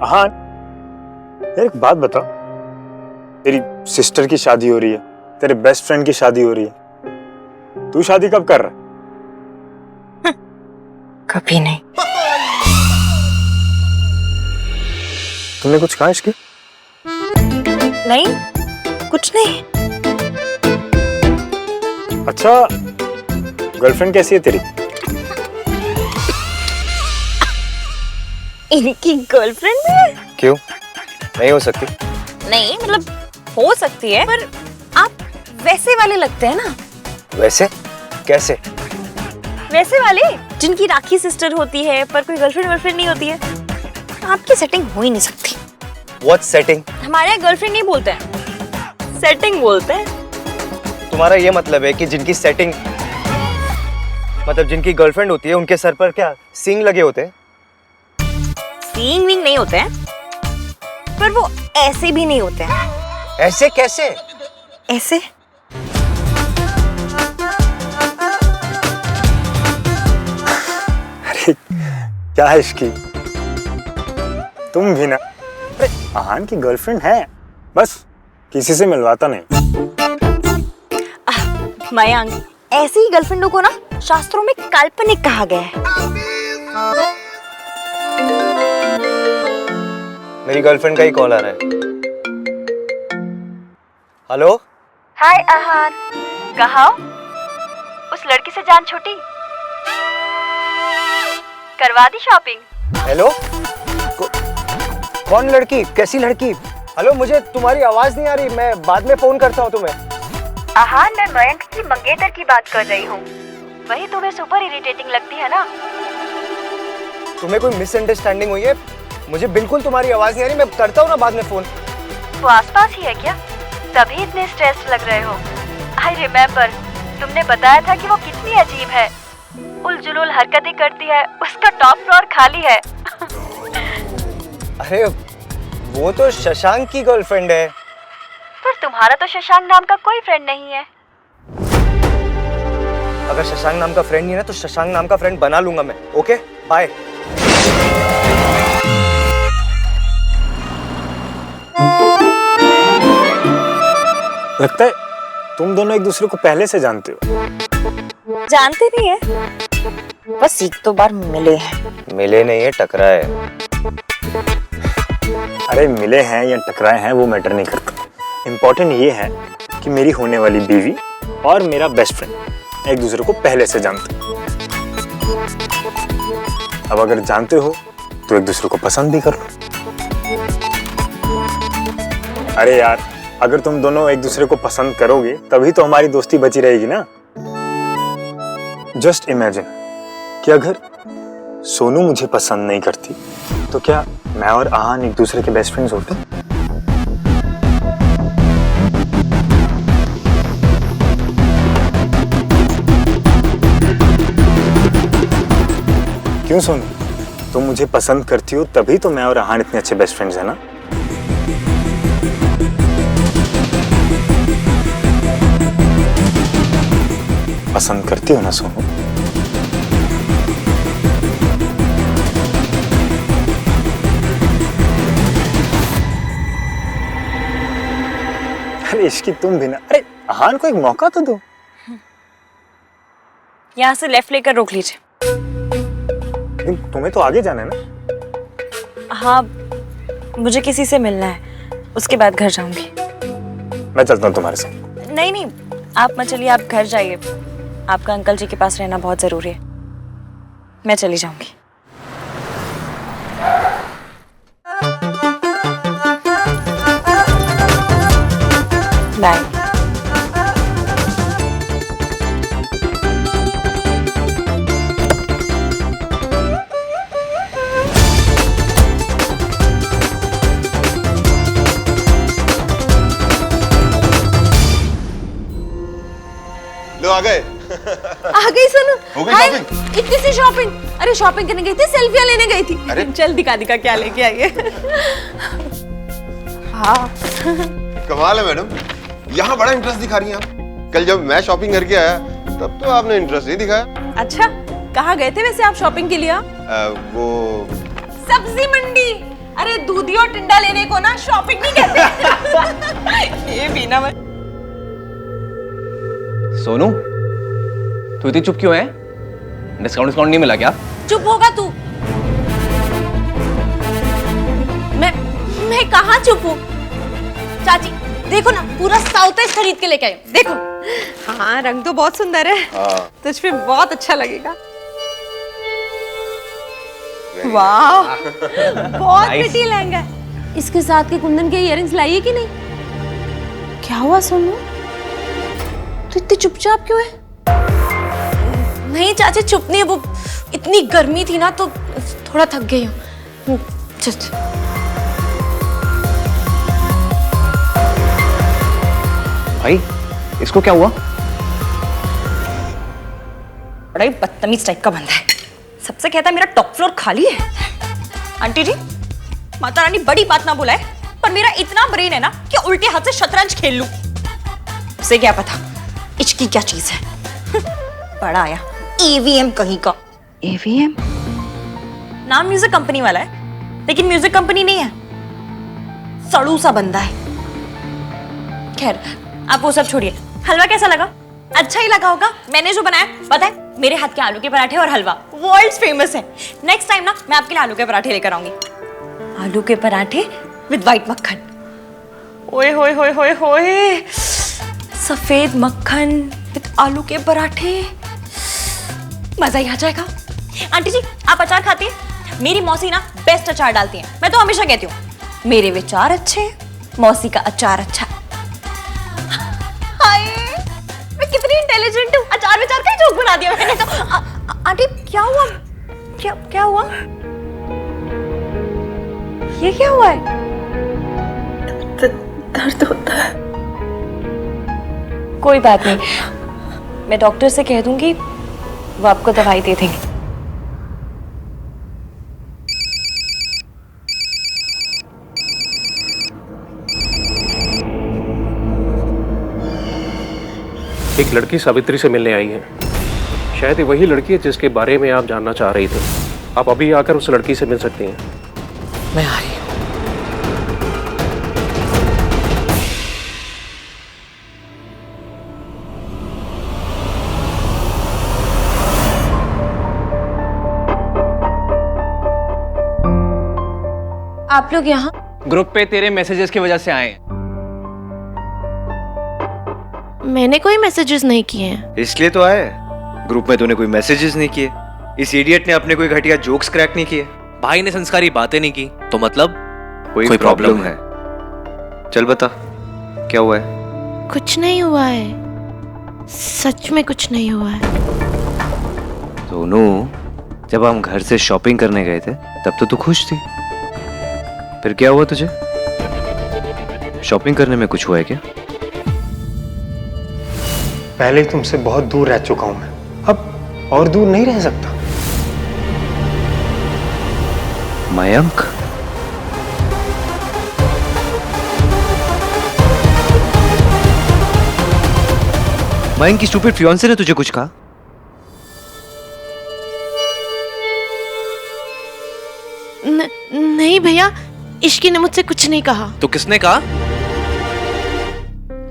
हाँ यार, एक बात बता, तेरी सिस्टर की शादी हो रही है, तेरे बेस्ट फ्रेंड की शादी हो रही है, तू शादी कब कर रहा है? कभी नहीं। तुमने कुछ कहा इसकी? नहीं, कुछ नहीं। अच्छा, गर्लफ्रेंड कैसी है तेरी? इनकी गर्लफ्रेंड है? क्यों नहीं हो सकती? नहीं मतलब हो सकती है, पर आप वैसे वाले लगते हैं ना। वैसे कैसे? वैसे वाले जिनकी राखी सिस्टर होती है पर कोई गर्लफ्रेंड नहीं होती है। आपकी सेटिंग हो ही नहीं सकती। What setting? हमारे यहाँ गर्लफ्रेंड नहीं बोलते हैं, सेटिंग बोलते हैं। तुम्हारा ये मतलब है कि जिनकी सेटिंग मतलब जिनकी गर्लफ्रेंड होती है उनके सर पर क्या सींग लगे होते हैं? सींग विंग नहीं होते हैं, पर वो ऐसे भी नहीं होते हैं। ऐसे कैसे? ऐसे अरे क्या है इसकी? तुम भी ना। अरे आहान की गर्लफ्रेंड है, बस किसी से मिलवाता नहीं। मयंक, ऐसी ही गर्लफ्रेंडों को ना शास्त्रों में काल्पनिक कहा गया है। मेरी गर्लफ्रेंड का ही कॉल आ रहा है। हेलो, हाय आहान, कहा उस लड़की से जान छूटी? करवा दी शॉपिंग? हेलो, कौन लड़की? कैसी लड़की? हेलो, मुझे तुम्हारी आवाज नहीं आ रही, मैं बाद में फोन करता हूँ तुम्हें। आहान, मैं मयंक की मंगेतर की बात कर रही हूँ। वही तुम्हें सुपर इरिटेटिंग लगती है ना? तुम्हें कोई मिसअंडरस्टैंडिंग हुई है? मुझे बिल्कुल तुम्हारी आवाज नहीं आ रही, मैं करता हूँ ना बाद में फोन। वो आसपास ही है क्या? तभी इतने स्ट्रेस्ड लग रहे हो। आई रिमेम्बर, तुमने बताया था कि वो कितनी अजीब है, उलझुल हरकतें करती है, उसका टॉप फ्लोर खाली है। अरे वो तो शशांक की गर्लफ्रेंड है। पर तुम्हारा तो शशांक नाम का कोई फ्रेंड नहीं है। अगर शशांक नाम का फ्रेंड नहीं है ना तो शशांक नाम का फ्रेंड बना लूंगा मैं। Okay, bye. लगता है तुम दोनों एक दूसरे को पहले से जानते हो। जानते नहीं है, बस एक दो बार मिले हैं। मिले नहीं है, टकराए। अरे मिले हैं या टकराए हैं वो मैटर नहीं करता। इम्पोर्टेंट ये है कि मेरी होने वाली बीवी और मेरा बेस्ट फ्रेंड एक दूसरे को पहले से जानते हैं। अब अगर जानते हो तो एक दूसरे को पसंद भी कर लो। अरे यार, अगर तुम दोनों एक दूसरे को पसंद करोगे तभी तो हमारी दोस्ती बची रहेगी ना। जस्ट इमेजिन कि अगर सोनू मुझे पसंद नहीं करती तो क्या मैं और आहान एक दूसरे के बेस्ट फ्रेंड्स होते? क्यों सोनू, तुम मुझे पसंद करती हो तभी तो मैं और आहान इतने अच्छे बेस्ट फ्रेंड्स हैं ना। पसंद करती हो ना सोनू? अरे इसकी तुम भी ना। अरे आहान को एक मौका तो दो। यहाँ से लेफ्ट लेकर रोक लीजिए। लेकिन तुम्हें तो आगे जाना है ना। हाँ, मुझे किसी से मिलना है, उसके बाद घर जाऊंगी। मैं चलता हूँ तुम्हारे साथ। नहीं नहीं, आप मत चलिए, आप घर जाइए। आपका अंकल जी के पास रहना बहुत जरूरी है। मैं चली जाऊंगी। बाय। लो आ गए। आ गई सोनू। हो गई हाय, शॉपिंग? इतनी सी शॉपिंग? अरे शॉपिंग करने गई थी, सेल्फियां लेने गई थी। अरे चल दिखा दिखा क्या लेके आई है। हाँ कमाल है मैडम, यहाँ बड़ा इंटरेस्ट दिखा रही हैं आप। कल जब मैं शॉपिंग करके आया तब तो आपने इंटरेस्ट नहीं दिखाया। अच्छा, कहाँ गए थे वैसे आप शॉपिंग के लिए? वो सब्जी मंडी। अरे दूधी और टिंडा लेने को ना शॉपिंग नहीं कहते। ये भी ना मैं। सोनू, तू इतनी चुप क्यों है? डिस्काउंट नहीं मिला क्या? चुप होगा तू। मैं कहाँ चुप हूँ? चाची देखो ना, पूरा साउथ खरीद के लेके आई हूँ। देखो। हाँ, रंग तो बहुत सुंदर है। तुझ पे बहुत अच्छा लगेगा। वाह, बहुत प्रिटी लहंगा है। इसके साथ के कुंदन के इयररिंग्स लाइए कि नहीं? क्या हुआ सोनू? तू इतनी चुपचाप क्यों है? नहीं चाची, चुप नहीं है, वो इतनी गर्मी थी ना तो थोड़ा थक गई हूँ। भाई, इसको क्या हुआ? बड़ा ही बदतमीज टाइप का बंदा है। सबसे कहता है मेरा टॉप फ्लोर खाली है। आंटी जी, माता रानी बड़ी बात ना बुलाए, पर मेरा इतना ब्रेन है ना कि उल्टे हाथ से शतरंज खेल लूं। उसे क्या पता इश्क की क्या चीज है। बड़ा आया ईवीएम कहीं का। ईवीएम? नाम म्यूजिक कंपनी वाला है, लेकिन म्यूजिक कंपनी नहीं है। सड़ू सा बंदा है। खैर, आप वो सब छोड़िए। हलवा कैसा लगा? अच्छा ही लगा होगा। मैंने जो बनाया, पता है, मेरे हाथ के आलू के पराठे और हलवा वर्ल्ड फेमस है। नेक्स्ट टाइम ना मैं आपके लिए आलू के पराठे लेकर आऊंगी। आलू के पराठे विद व्हाइट मक्खन। ओए होए होए होए होए, सफेद मक्खन विद आलू के पराठे, मजा ही आ जाएगा। आंटी जी, आप अचार खाती हैं? मेरी मौसी ना बेस्ट अचार डालती हैं। मैं तो हमेशा कहती हूँ, मेरे विचार अच्छे, मौसी का अचार अच्छा। हाय, मैं कितनी इंटेलिजेंट हूँ। अचार विचार का ही जोक बना दिया मैंने तो। आंटी क्या हुआ? क्या हुआ? ये क्या हुआ है? दर्द होता है। कोई बात नहीं, मैं डॉक्टर से कह दूंगी, वो आपको दवाई दे देंगे। एक लड़की सावित्री से मिलने आई है। शायद ये वही लड़की है जिसके बारे में आप जानना चाह रही थी। आप अभी आकर उस लड़की से मिल सकती हैं। मैं आ रही हूँ। आप लोग यहाँ? ग्रुप पे तेरे मैसेजेस की वजह से आए हैं। मैंने कोई मैसेजेस नहीं किए हैं। इसलिए तो आए। ग्रुप में तूने कोई मैसेजेस नहीं किए, इस इडियट ने अपने कोई घटिया जोक्स क्रैक नहीं किए, भाई ने संस्कारी बातें नहीं की, तो मतलब कोई प्रॉब्लम है? चल बता, क्या हुआ है? कुछ नहीं हुआ है, सच में कुछ नहीं हुआ है। सोनू, जब हम घर से शॉपिंग करने गए थे तब तो तू खुश थी, फिर क्या हुआ तुझे? शॉपिंग करने में कुछ हुआ है क्या? पहले ही तुमसे बहुत दूर रह चुका हूं मैं, अब और दूर नहीं रह सकता। मयंक, मयंक की स्टूपिड फियांसे ने तुझे कुछ कहा? नहीं भैया, इश्की ने मुझसे कुछ नहीं कहा। तो किसने कहा?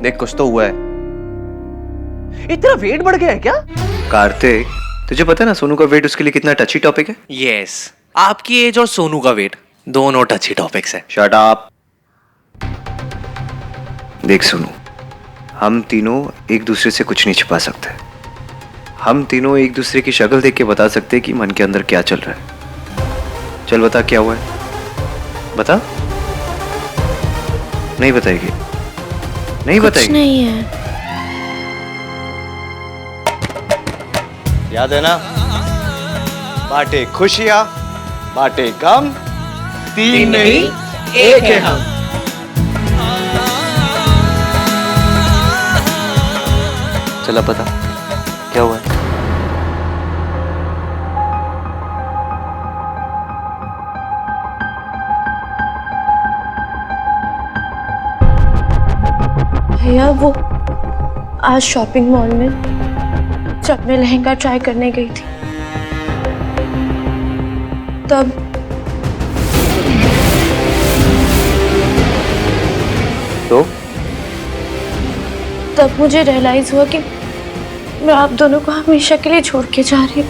देख, कुछ तो हुआ है। इतना वेट बढ़ गया है क्या? कार्तिक, तुझे पता है ना सोनू का वेट उसके लिए कितना टची टॉपिक है? यस, आपकी एज और सोनू का वेट दोनों टची टॉपिक्स है। Shut up. देख सोनू, हम तीनों एक दूसरे से कुछ नहीं छिपा सकते। हम तीनों एक दूसरे की शक्ल देख के बता सकते कि मन के अंदर क्या चल रहा है। चल बता, क्या हुआ है? बता। नहीं बताएगी? नहीं बताएगी? कुछ नहीं है। याद है ना, बांटे खुशियां, बांटे गम, तीन नहीं एक है हम। चला पता क्या हुआ है? भैया, वो आज शॉपिंग मॉल में जब मैं लहंगा ट्राई करने गई थी, तब तब मुझे रियलाइज हुआ कि मैं आप दोनों को हमेशा के लिए छोड़ के जा रही हूँ।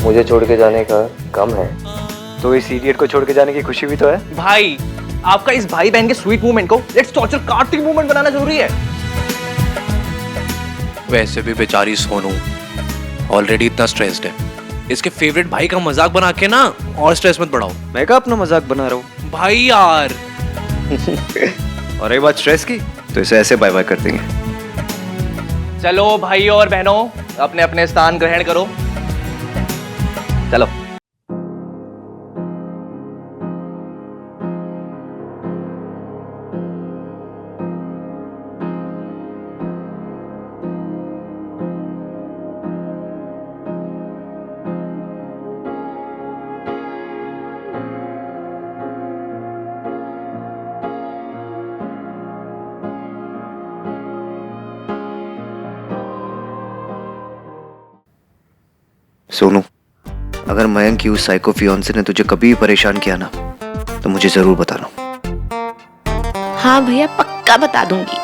मुझे छोड़ के जाने का गम है तो इस इडियट को छोड़ के जाने की खुशी भी तो है। भाई आपका इस भाई बहन के स्वीट मूवमेंट को लेट्स टॉर्चर कार्टिक मूवमेंट बनाना जरूरी है। वैसे भी बेचारी सोनू ऑलरेडी इतना स्ट्रेस्ड है, इसके फेवरेट भाई का मजाक बना के ना और स्ट्रेस मत बढ़ाओ। मैं का अपना मजाक बना रहा हूँ भाई यार। और एक बात स्ट्रेस की तो इसे ऐसे बाय बाय कर देंगे। चलो भाई और बहनों अपने अपने स्थान ग्रहण करो। चलो। सोनू, अगर मयंक की उस साइको फियांसे ने तुझे कभी भी परेशान किया ना तो मुझे जरूर बताना। हाँ भैया, पक्का बता दूंगी।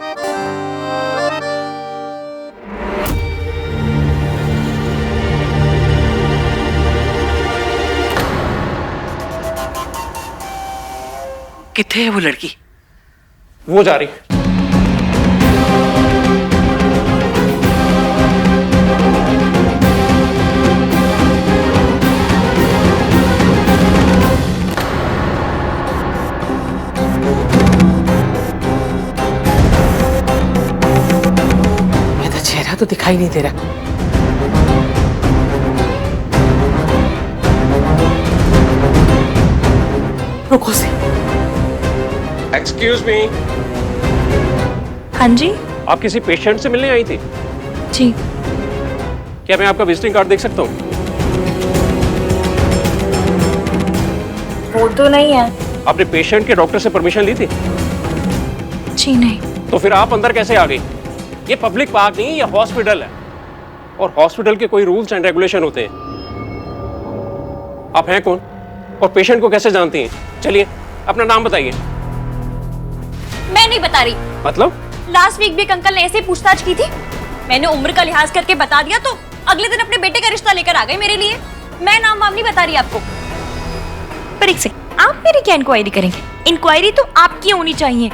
किथे है वो लड़की? वो जा रही। चेहरा तो दिखाई नहीं दे रहा। रुको से। एक्सक्यूज मी, हाँ जी। आप किसी पेशेंट से मिलने आई थी? जी। क्या मैं आपका विजिटिंग कार्ड देख सकता हूँ? वो तो नहीं है। आपने पेशेंट के डॉक्टर से परमिशन ली थी? जी नहीं। तो फिर आप अंदर कैसे आ गई? ये पब्लिक पार्क नहीं, ये हॉस्पिटल है और हॉस्पिटल के कोई रूल्स एंड रेगुलेशन होते हैं। आप हैं कौन और पेशेंट को कैसे जानती हैं? चलिए अपना नाम बताइए। मैं नहीं बता रही। मतलब? लास्ट वीक भी एक अंकल ने ऐसे ही पूछताछ की थी, मैंने उम्र का लिहाज करके बता दिया तो अगले दिन अपने बेटे का रिश्ता लेकर आ गए मेरे लिए। मैं नाम वाम नहीं बता रही आपको। पर एक सेकंड, आप मेरी क्या इंक्वायरी करेंगे? इंक्वायरी तो आपकी होनी चाहिए।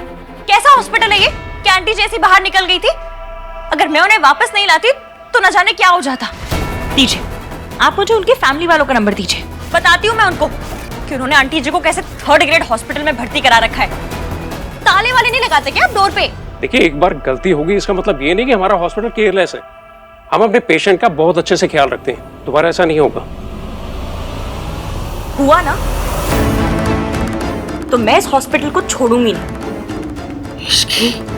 कैसा हॉस्पिटल है ये? कैंटी जैसी बाहर निकल गई थी। अगर मैं उन्हें वापस नहीं लाती तो न जाने क्या हो जाता। दीजिए, आप मुझे उनके फैमिली वालों का नंबर दीजिए, बताती हूँ मैं उनको कि उन्होंने आंटी जी को कैसे 3rd ग्रेड हॉस्पिटल में भर्ती करा रखा है। ताले वाले नहीं लगाते क्या आप डोर पे? देखिए, एक बार गलती होगी इसका मतलब ये नहीं कि हमारा हॉस्पिटल केयरलेस है। हम अपने पेशेंट का बहुत अच्छे से ख्याल रखते हैं, दोबारा ऐसा नहीं होगा। हुआ ना तो मैं इस हॉस्पिटल को छोड़ूंगी नहीं। इसकी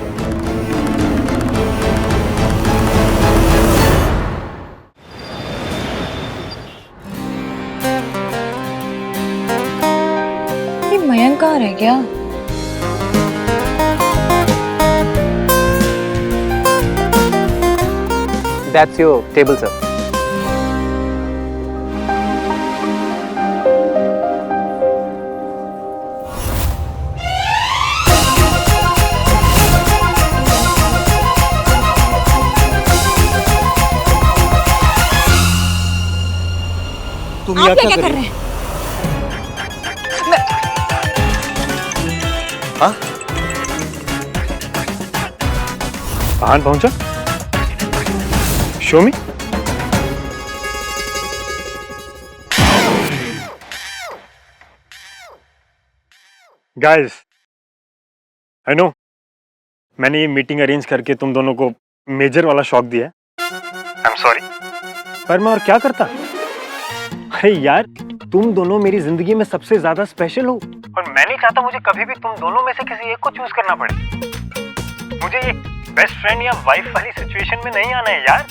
मयंक कहाँ रह गया? That's your table, sir. तुम आप क्या कर रहे हैं? हाँ? कहां पहुंचा? Show me. Guys, I know मैंने ये मीटिंग अरेंज करके तुम दोनों को मेजर वाला शॉक दिया है। आई एम सॉरी, पर मैं और क्या करता। अरे यार, तुम दोनों मेरी जिंदगी में सबसे ज्यादा स्पेशल हो और मैं नहीं चाहता मुझे कभी भी तुम दोनों में से किसी एक को चूज करना पड़े। मुझे ये बेस्ट फ्रेंड या वाइफ वाली सिचुएशन में नहीं आना है यार।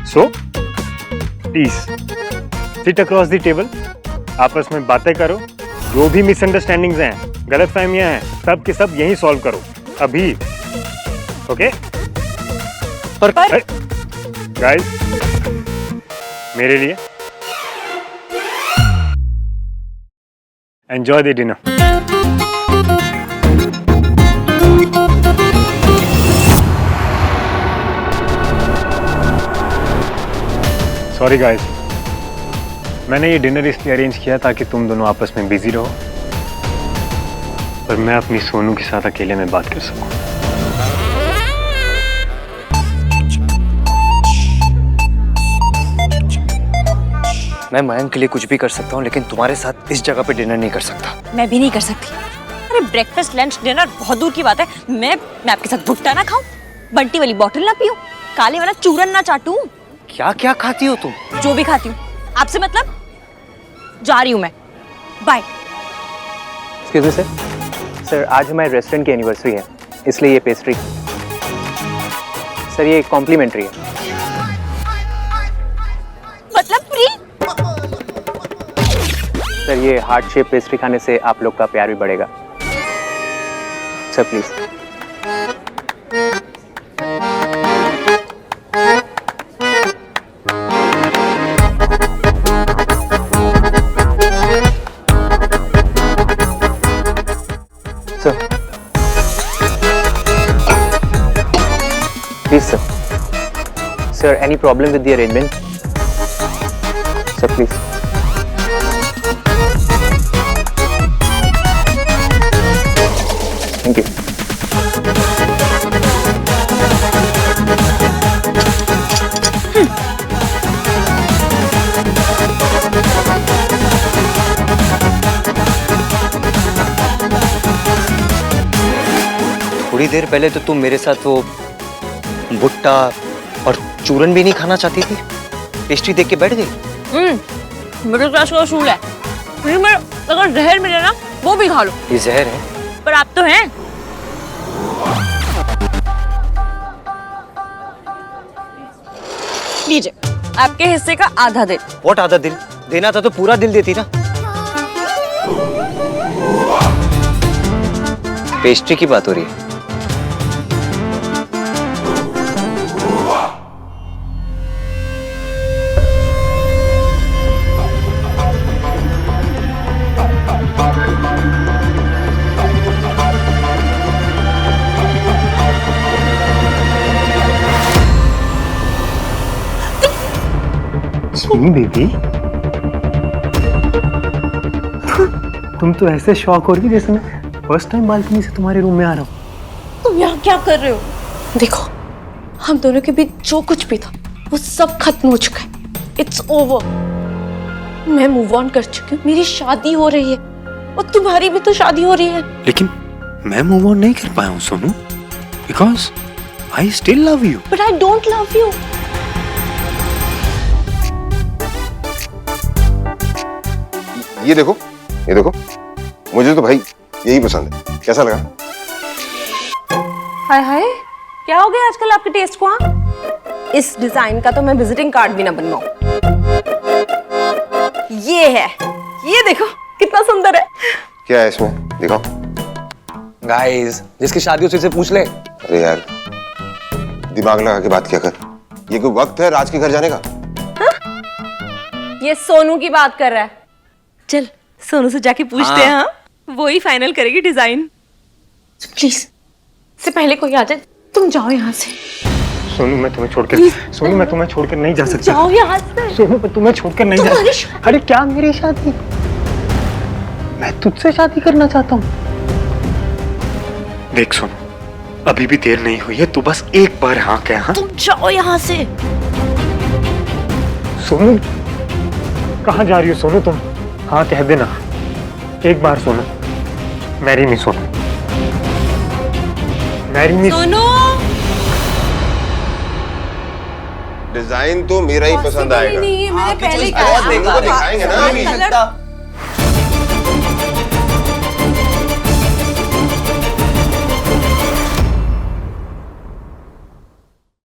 So please sit across the table, आपस में बातें करो, जो भी मिसअंडरस्टैंडिंग्स हैं, गलतफहमियां हैं, सब के सब यहीं सॉल्व करो अभी। ओके? पर गाइस, मेरे लिए enjoy the dinner. Sorry guys, मैंने ये डिनर इसलिए अरेंज किया ताकि तुम दोनों आपस में बिजी रहो और मैं अपनी सोनू के साथ अकेले में बात कर सकूं। मैं मयंक के लिए कुछ भी कर सकता हूँ, लेकिन तुम्हारे साथ इस जगह पे डिनर नहीं कर सकता। मैं भी नहीं कर सकती। अरे ब्रेकफास्ट लंच डिनर बहुत दूर की बात है। मैं आपके साथ भुट्टा ना खाऊं, बंटी वाली बोतल ना पीऊं, काले वाला चूरन ना चाटूं। क्या क्या खाती हो तुम? जो भी खाती हूँ। आपसे मतलब? जा रही हूँ मैं, bye. Excuse me sir. Sir आज हमारे रेस्टोरेंट की एनिवर्सरी है, इसलिए ये पेस्ट्री सर ये कॉम्प्लीमेंट्री है। मतलब फ्री? सर ये हार्ट शेप पेस्ट्री खाने से आप लोग का प्यार भी बढ़ेगा। Sir please. Sir please sir. Sir any problem with the arrangement? Sir please. Thank you. थोड़ी देर पहले तो तुम मेरे साथ वो भुट्टा और चूरन भी नहीं खाना चाहती थी, पेस्ट्री देख के बैठ गई। मिडिल क्लास का असूल है। फ्री में अगर जहर मिले ना वो भी खा लो। ये जहर है। पर आप तो हैं। लीजिए आपके हिस्से का आधा दिल। व्हाट आधा दिल? देना था तो पूरा दिल देती ना। पेस्ट्री की बात हो रही है। सोनू बेबी, तुम तो ऐसे शॉक हो रही जैसे मैं फर्स्ट टाइम बालकनी से तुम्हारे रूम में आ रहा हूँ। तुम यहाँ क्या कर रहे हो? देखो, हम दोनों के बीच जो कुछ भी था वो सब खत्म हो चुका है। It's over. मैं मूव ऑन कर चुकी हूँ। मेरी शादी हो रही है और तुम्हारी भी तो शादी हो रही है। लेकिन मैं मूव ऑन नहीं कर पाया हूँ Sonu, because I still love you. But I don't love you. ये देखो, ये देखो, मुझे तो भाई यही पसंद है। कैसा लगा? हाय हाय, क्या हो गया आजकल आपके टेस्ट को? इस डिजाइन का तो मैं विजिटिंग कार्ड भी ना बनवाऊं। ये है, ये देखो कितना सुंदर है। क्या है इसमें? दिखाओ। गाइस जिसकी शादी उसी से पूछ ले। अरे यार, दिमाग लगा के बात क्या कर। ये कोई वक्त है राज के घर जाने का? ये सोनू की बात कर रहा है। चल सोनू से जाके पूछते हैं। हाँ, वो ही फाइनल करेगी डिजाइन। प्लीज से पहले कोई आ जाए। तुम जाओ यहाँ से। सोनू मैं तुम्हें छोड़कर सोनू मैं तुम्हें छोड़कर नहीं जा सकता। जाओ यहाँ से। सोनू मैं तुम्हें छोड़कर नहीं जा सकता। अरे क्या मेरी शादी? मैं तुझसे शादी करना चाहता हूँ। देख सोनू, अभी भी देर नहीं हुई है, तू बस एक बार हाँ कह। हाँ तुम जाओ यहाँ से। सोनू कहाँ जा रही हो सोनू? तुम हाँ कह देना एक बार। Sonu marry me. Sonu marry me. Sonu design तो मेरा ही पसंद आएगा। नहीं, मैंने पहले अरे देखो, दिखाएंगे ना अभी।